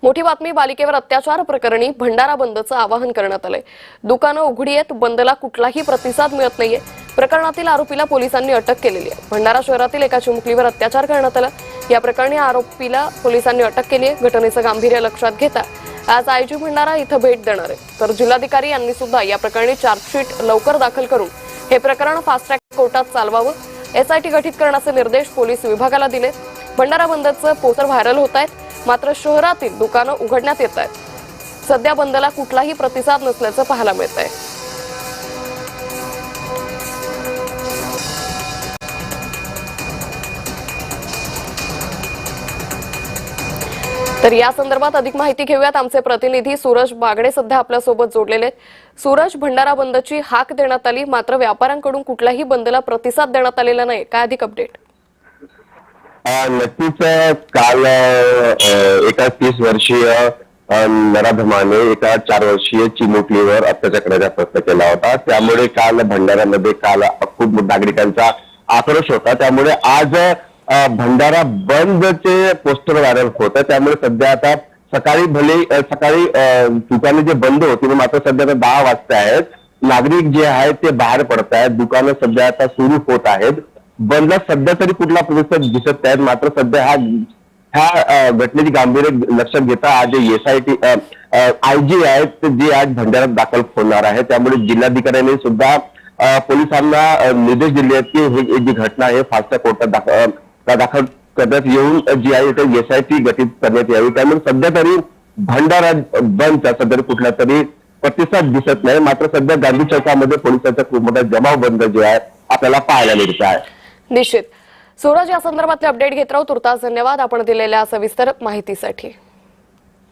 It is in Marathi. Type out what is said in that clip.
मोठी बातमी बालिकेवर अत्याचार प्रकरणी भंडारा बंदचं आवाहन करण्यात आलंय। दुकानं उघडी आहेत, बंदला कुठलाही प्रतिसाद मिळत नाहीये। प्रकरणातील आरोपीला पोलिसांनी अटक केलेली आहे। भंडारा शहरातील एका चिमुकलीवर अत्याचार करण्यात आला। या प्रकरणी आरोपीला पोलिसांनी अटक केली आहे। घटनेचं गांभीर्य लक्षात घेता आज आयजी भंडारा इथं भेट देणार आहे। तर जिल्हाधिकारी यांनी सुद्धा या प्रकरणी चार्जशीट लवकर दाखल करून हे प्रकरण फास्ट ट्रॅक कोर्टात चालवावं, एसआयटी गठीत करण्याचे निर्देश पोलीस विभागाला दिले। भंडारा बंदचं पोस्टर व्हायरल होत आहेत, मात्र शहरातील दुकानं उघडण्यात येत आहेत। सध्या बंदला कुठलाही प्रतिसाद नसल्याचं पाहायला मिळत आहे। तर या संदर्भात अधिक माहिती घेऊयात। आमचे प्रतिनिधी सूरज बागडे सध्या आपल्या सोबत जोडलेले आहेत। सूरज, भंडारा बंदची हाक देण्यात आली, मात्र व्यापाऱ्यांकडून कुठल्याही बंदला प्रतिसाद देण्यात आलेला नाही, काय अधिक अपडेट? नक्कीच काल एका 30 वर्षीय नराधमाने एका 4 वर्षीय चिमुकलीवर अत्याचार करण्याचा प्रयत्न केला होता। त्यामुळे काल भंडाऱ्यामध्ये खूप नागरिकांचा आक्रोश होता। त्यामुळे आज भंडारा बंदचे पोस्टर व्हायरल होतं। त्यामुळे सध्या आता सकाळी दुकाने जे बंद होती, मात्र सध्या आता 10 वाजता आहेत। नागरिक जे आहेत ते बाहेर पडत आहेत, दुकानं सध्या आता सुरू होत आहेत। बंदला सध्या तरी कुठला प्रतिसाद दिसत आहेत, मात्र सध्या ह्या घटनेची गांभीर्य लक्षात घेता आज एसआयटी आयजी आहेत जे आज भंडाऱ्यात दाखल होणार आहे। त्यामुळे जिल्हाधिकाऱ्यांनी सुद्धा पोलिसांना निर्देश दिले आहेत की ही जी घटना आहे फास्ट ट्रॅक कोर्टात दाखल करण्यात येऊन जी आहे ते एसआयटी गठीत करण्यात यावी। त्यामुळे सध्या तरी भंडारा बंदचा सध्या कुठला तरी प्रतिसाद दिसत नाही, मात्र सध्या गांधी चौकामध्ये पोलिसांचा खूप मोठा जमाव बंद जो आहे आपल्याला पाहायला मिळत आहे। निश्चित सूरज, या संदर्भातले अपडेट घेत राहू। तुर्तास धन्यवाद आपण दिलेल्या सविस्तर माहितीसाठी।